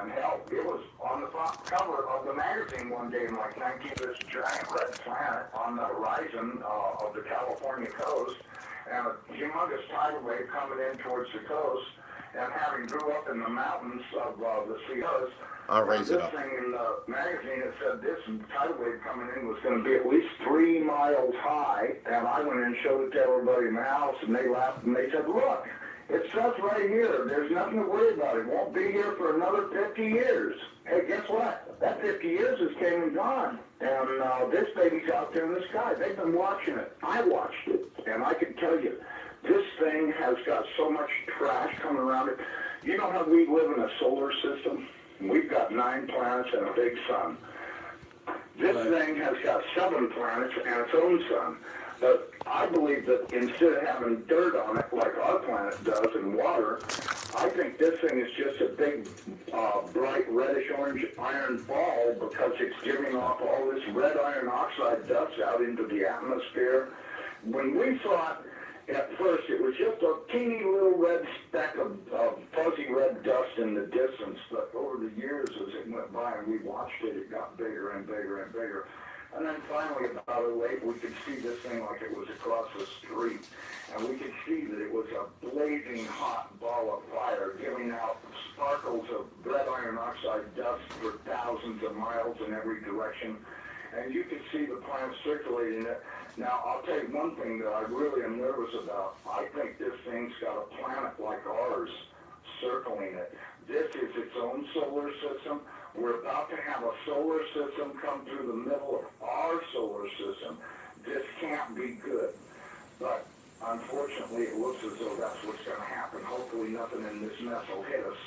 And hell, it was on the front cover of the magazine one day in like 19, this giant red planet on the horizon of the California coast, and a humongous tidal wave coming in towards the coast. And having grew up in the mountains of the Sierras, I'll raise it this up. thing in the magazine, it said this tidal wave coming in was going to be at least 3 miles high. And I went in and showed it to everybody in the house, and they laughed and they said, look, it says right here, there's nothing to worry about. It won't be here for another 50 years. Hey, guess what? That 50 years has came and gone. And this baby's out there in the sky. They've been watching it. I watched it. And I can tell you, this thing has got so much trash coming around it. You know how we live in a solar system? We've got 9 planets and a big sun. This thing has got 7 planets and its own sun. But I believe that instead of having dirt on it like our planet does and water, I think this thing is just a big, bright reddish-orange iron ball because it's giving off all this red iron oxide dust out into the atmosphere. When we saw it, at first, it was just a teeny little red speck of fuzzy red dust in the distance, but over the years as it went by and we watched it, it got bigger and bigger and bigger. And then finally, about a lake, we could see this thing like it was across the street. And we could see that it was a blazing hot ball of fire giving out sparkles of red iron oxide dust for thousands of miles in every direction. And you could see the planet circulating it. Now, I'll tell you one thing that I really am nervous about. I think this thing's got a planet like ours circling it. This is its own solar system. We're about to have a solar system come through the middle of our solar system. This can't be good. But unfortunately, it looks as though that's what's going to happen. Hopefully nothing in this mess will hit us,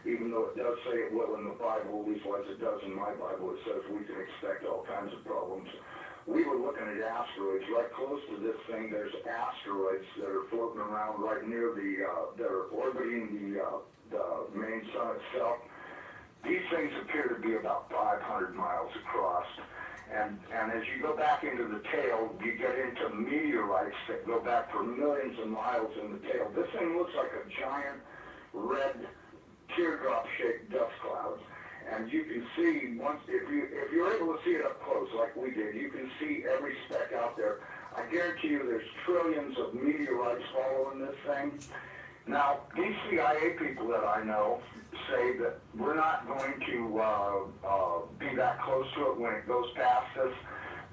even though it does say it will in the Bible, at least as it does in my Bible. It says we can expect all kinds of problems. We were looking at asteroids right close to this thing. There's asteroids that are floating around right near that are orbiting the main sun itself. These things appear to be about 500 miles across. And as you go back into the tail, you get into meteorites that go back for millions of miles in the tail. This thing looks like a giant red teardrop-shaped dust cloud. And you can see, if you're able to see it up close like we did, you can see every speck out there. I guarantee you there's trillions of meteorites following this thing. Now, these CIA people that I know say that we're not going to be that close to it when it goes past us.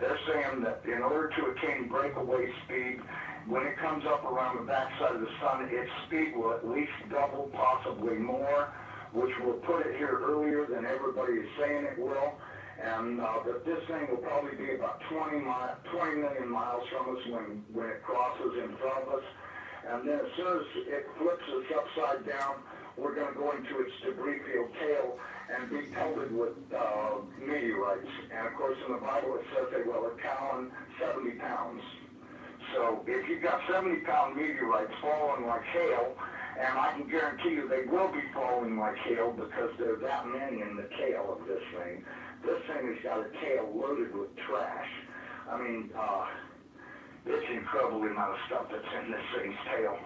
They're saying that in order to attain breakaway speed, when it comes up around the backside of the sun, its speed will at least double, possibly more, which will put it here earlier than everybody is saying it will. And that this thing will probably be about 20 million miles from us when it crosses in front of us. And then as soon as it flips us upside down, we're going to go into its debris field tail and be pelted with meteorites. And of course in the Bible it says they will account 70 pounds. So if you've got 70-pound meteorites falling like hail, and I can guarantee you they will be falling like hail because there are that many in the tail of this thing. This thing has got a tail loaded with trash. I mean, it's an incredible amount of stuff that's in this thing's tail.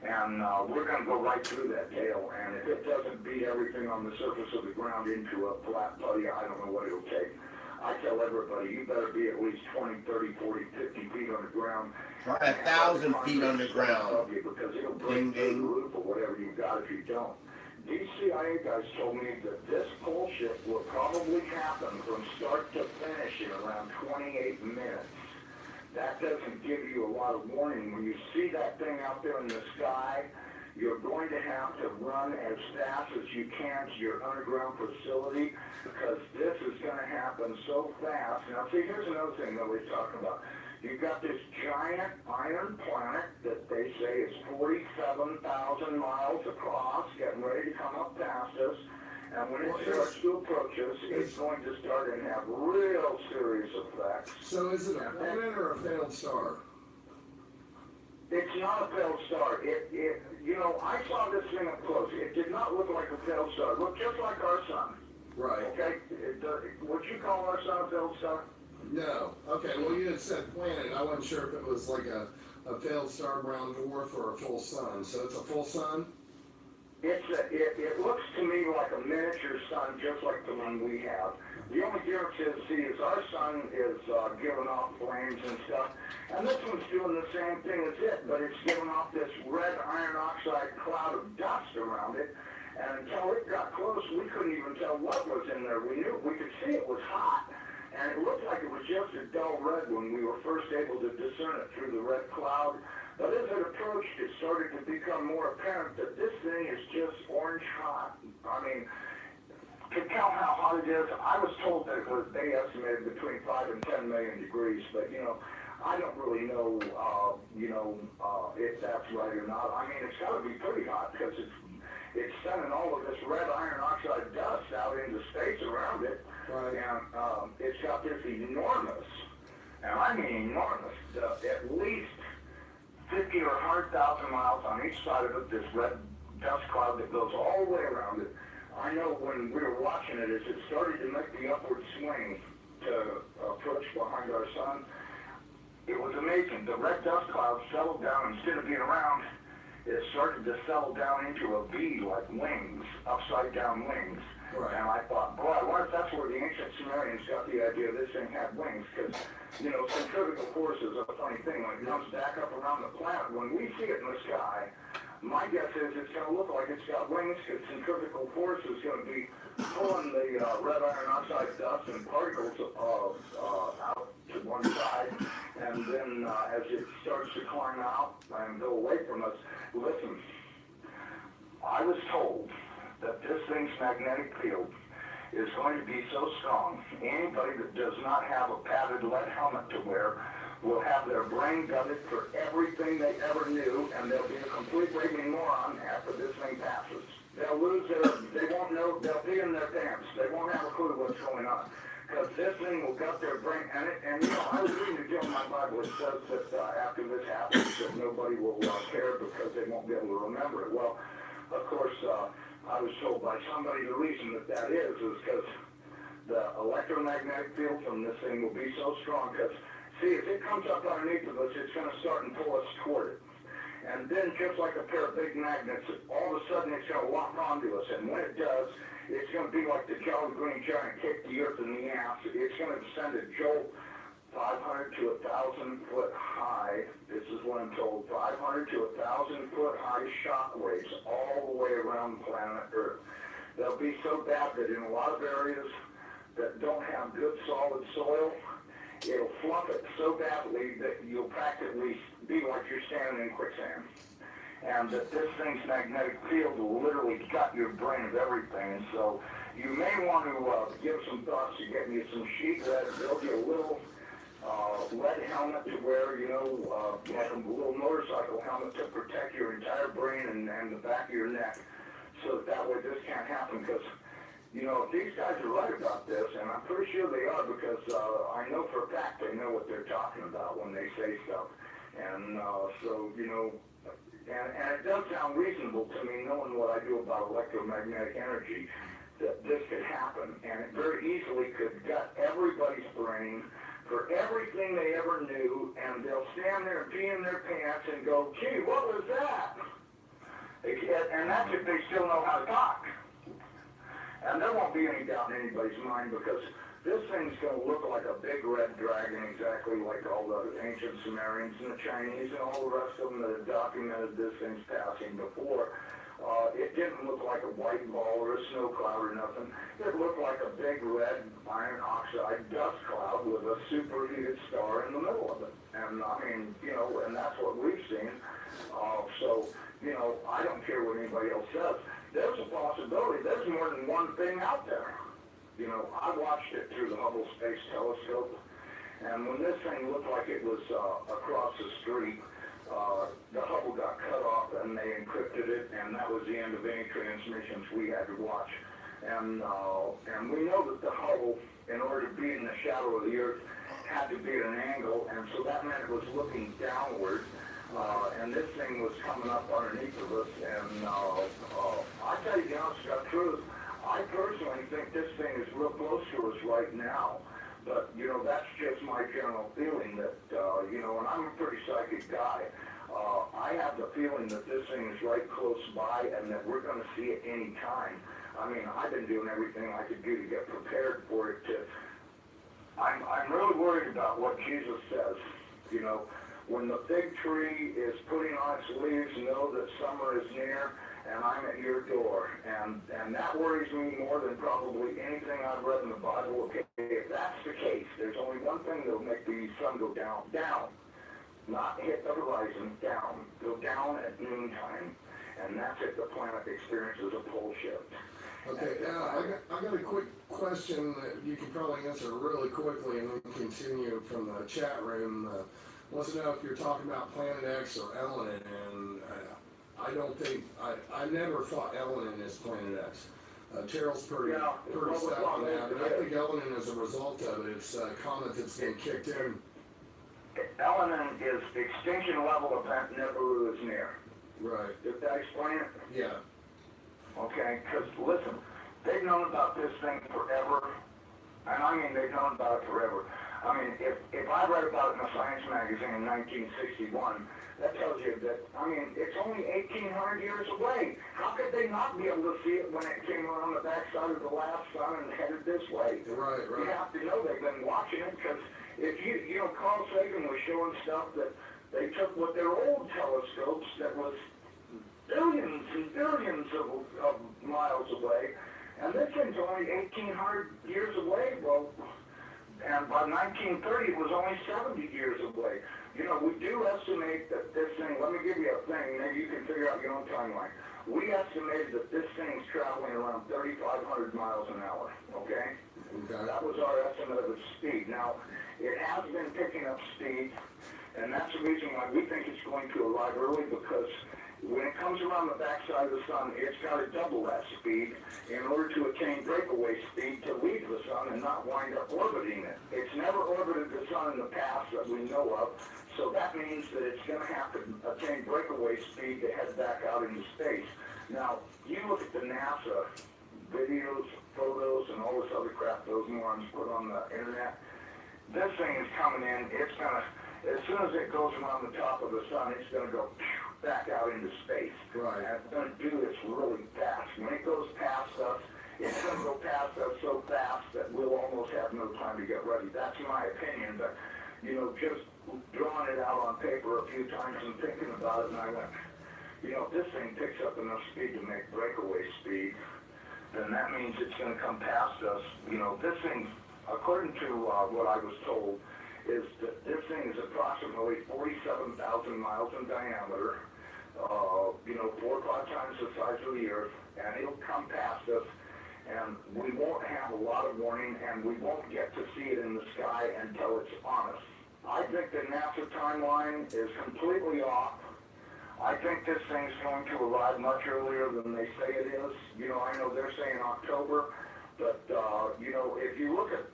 And we're going to go right through that tail. And if it doesn't beat everything on the surface of the ground into a flat putty, I don't know what it'll take. I tell everybody, you better be at least 20, 30, 40, 50 feet on the ground. Try 1,000 feet underground. Because it'll break through the roof or whatever you got if you don't. These CIA guys told me that this pole shift will probably happen from start to finish in around 28 minutes. That doesn't give you a lot of warning. When you see that thing out there in the sky, you're going to have to run as fast as you can to your underground facility because this is going to happen so fast. Now, see, here's another thing that we're talking about. You've got this giant iron planet that they say is 47,000 miles across, getting ready to come up past us. And when it starts to approach us, it's going to start and have real serious effects. So is it a planet or a failed star? It's not a failed star. You know, I saw this thing up close. It did not look like a failed star. It looked just like our sun. Right. Okay? Would you call our sun a failed star? No. Okay, well you had said planet. I wasn't sure if it was like a failed star, brown dwarf, or a full sun. So it's a full sun? It looks to me like a miniature sun, just like the one we have. The only difference is our sun is giving off flames and stuff, and this one's doing the same thing as it, but it's giving off this red iron oxide cloud of dust around it. And until it got close, we couldn't even tell what was in there. We could see it was hot, and it looked like it was just a dull red when we were first able to discern it through the red cloud. But as it approached, it started to become more apparent that this thing is just orange hot. I mean, to tell how hot it is, I was told that they estimated between 5 and 10 million degrees, but I don't really know, if that's right or not. I mean, it's got to be pretty hot because it's sending all of this red iron oxide dust out into space around it. Right. And it's got this enormous, and I mean enormous, at least 50 or 100,000 miles on each side of it, this red dust cloud that goes all the way around it. I know when we were watching it, as it started to make the upward swing to approach behind our sun, it was amazing. The red dust cloud settled down. Instead of being around, it started to settle down into a V, like wings, upside down wings. Right. And I thought, boy, I wonder if that's where the ancient Sumerians got the idea this thing had wings, because, centrifugal force is a funny thing. When it comes back up around the planet, when we see it in the sky, my guess is it's going to look like it's got wings, because centrifugal force is going to be pulling the red iron oxide dust and particles out to one side, and then as it starts to climb out and go away from us, listen, I was told that this thing's magnetic field is going to be so strong, anybody that does not have a padded lead helmet to wear will have their brain gutted for everything they ever knew, and they'll be a complete raving moron after this thing passes. They won't know, they'll be in their pants. They won't have a clue what's going on. Because this thing will gut their brain, and I was reading again in my Bible, it says that after this happens, that nobody will care because they won't be able to remember it. Well, of course, I was told by somebody the reason that is because the electromagnetic field from this thing will be so strong. Because, see, if it comes up underneath of us, it's going to start and pull us toward it. And then, just like a pair of big magnets, all of a sudden it's going to lock onto us. And when it does, it's going to be like the Jolly Green Giant kicked the earth in the ass. It's going to send a jolt 500 to 1,000 foot high. This is what I'm told. 500 to 1,000 foot high shock waves all the way around planet Earth. They'll be so bad that in a lot of areas that don't have good solid soil, it'll fluff it so badly that you'll practically be like you're standing in quicksand. And that this thing's magnetic field will literally gut your brain of everything. So you may want to give some thoughts to getting you some sheet lead, build you a little lead helmet to wear, like a little motorcycle helmet to protect your entire brain and the back of your neck, so that way this can't happen. Because, if these guys are right about this, and I'm pretty sure they are, because I know for a fact they know what they're talking about when they say stuff. And and it does sound reasonable to me, knowing what I do about electromagnetic energy, that this could happen. And it very easily could gut everybody's brain for everything they ever knew, and they'll stand there and pee in their pants and go, gee, what was that? And that's if they still know how to talk. And there won't be any doubt in anybody's mind, because this thing's going to look like a big red dragon, exactly like all the ancient Sumerians and the Chinese and all the rest of them that have documented this thing's passing before. It didn't look like a white ball or a snow cloud or nothing. It looked like a big red iron oxide dust cloud with a superheated star in the middle of it. And I mean, and that's what we've seen. I don't care what anybody else says. There's a possibility. There's more than one thing out there. I watched it through the Hubble Space Telescope, and when this thing looked like it was across the street, the Hubble got cut off and they encrypted it, and that was the end of any transmissions we had to watch. And we know that the Hubble, in order to be in the shadow of the Earth, had to be at an angle, and so that meant it was looking downward. And this thing was coming up underneath of us, and I tell you the honest to God truth, I personally think this thing is real close to us right now. But, that's just my general feeling that, and I'm a pretty psychic guy. I have the feeling that this thing is right close by and that we're going to see it any time. I mean, I've been doing everything I could do to get prepared for it. I'm really worried about what Jesus says. You know, when the fig tree is putting on its leaves, know that summer is near, and I'm at your door. And that worries me more than probably anything I've read in the Bible. Okay, if that's the case, there's only one thing that'll make the sun go down. Not hit the horizon, down. Go down at noontime. And that's if the planet experiences a pole shift. Okay, I got a quick question that you can probably answer really quickly and then continue from the chat room. Wants to know if you're talking about Planet X or Elenin, and I don't think, I never thought Elenin is Planet X. Terrell's pretty stuck on that, but I think Elenin is a result of it. It's a comet that's been kicked in. Elenin is the extinction level event Nibiru is near. Right. Did that explain it? Yeah. Okay, because listen, they've known about this thing forever, and I mean they've known about it forever. I mean, if I read about it in a science magazine in 1961, that tells you that, I mean, it's only 1,800 years away. How could they not be able to see it when it came around the backside of the last sun and headed this way? Right. You have to know they've been watching it, because if you know, Carl Sagan was showing stuff that they took with their old telescopes that was billions and billions of miles away, and this thing's only 1,800 years away. Well, and by 1930 it was only 70 years away. You know, we do estimate that this thing, let me give you a thing, maybe you can figure out your own timeline. We estimated that this thing's traveling around 3,500 miles an hour, okay? That was our estimate of its speed. Now, it has been picking up speed, and that's the reason why we think it's going to arrive early, because when it comes around the backside of the sun, it's got to double that speed in order to attain breakaway speed to leave the sun and not wind up orbiting it. It's never orbited the sun in the past that we know of, so that means that it's going to have to attain breakaway speed to head back out into space. Now, you look at the NASA videos, photos, and all this other crap those morons put on the internet. This thing is coming in. It's going to, as soon as it goes around the top of the sun, it's going to go back out into space. Right. And it's going to do this really fast. When it goes past us, it's going to go past us so fast that we'll almost have no time to get ready. That's my opinion, but, you know, just drawing it out on paper a few times and thinking about it, and I went, you know, if this thing picks up enough speed to make breakaway speed, then that means it's going to come past us. You know, this thing, according to what I was told, is that this thing is approximately 47,000 miles in diameter, you know, 4 or 5 times the size of the Earth, and it'll come past us, and we won't have a lot of warning, and we won't get to see it in the sky until it's on us. I think the NASA timeline is completely off. I think this thing's going to arrive much earlier than they say it is. You know, I know they're saying October, but, you know, if you look at,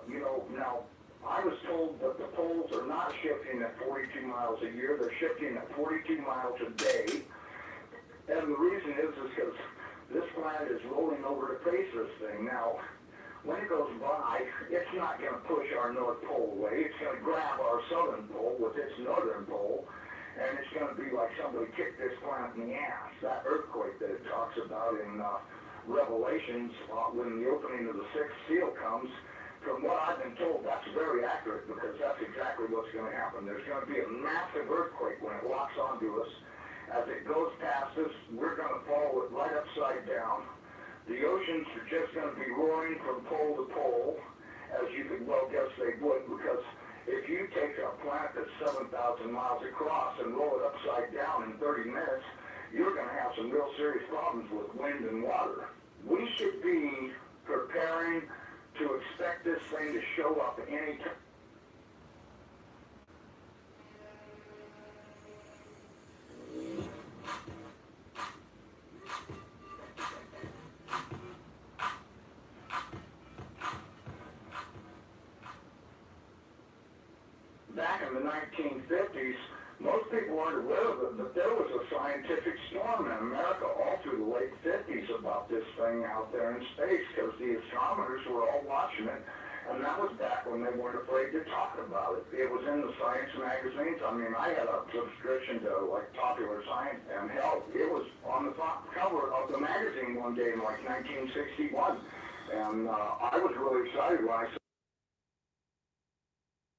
you know, now, I was told that the poles are not shifting at 42 miles a year. They're shifting at 42 miles a day. And the reason is because this planet is rolling over to face this thing. Now, when it goes by, it's not going to push our North Pole away. It's going to grab our Southern Pole with its Northern Pole, and it's going to be like somebody kicked this planet in the ass. That earthquake that it talks about in Revelations, when the opening of the 6th seal comes, from what I've been told, that's very accurate, because that's exactly what's going to happen. There's going to be a massive earthquake when it locks onto us. As it goes past us, we're going to fall right upside down. The oceans are just going to be roaring from pole to pole, as you could well guess they would, because if you take a planet that's 7,000 miles across and roll it upside down in 30 minutes, you're going to have some real serious problems with wind and water. We should be preparing to expect this thing to show up any time. Back in the 1950s, most people weren't aware of it, but there was a scientific storm in America all through the late 50s about this thing out there in space, because the astronomers were all watching it, And that was back when they weren't afraid to talk about it. It was in the science magazines. I mean, I had a subscription to like Popular Science, and hell, it was on the front cover of the magazine one day in like 1961. And I was really excited when I saw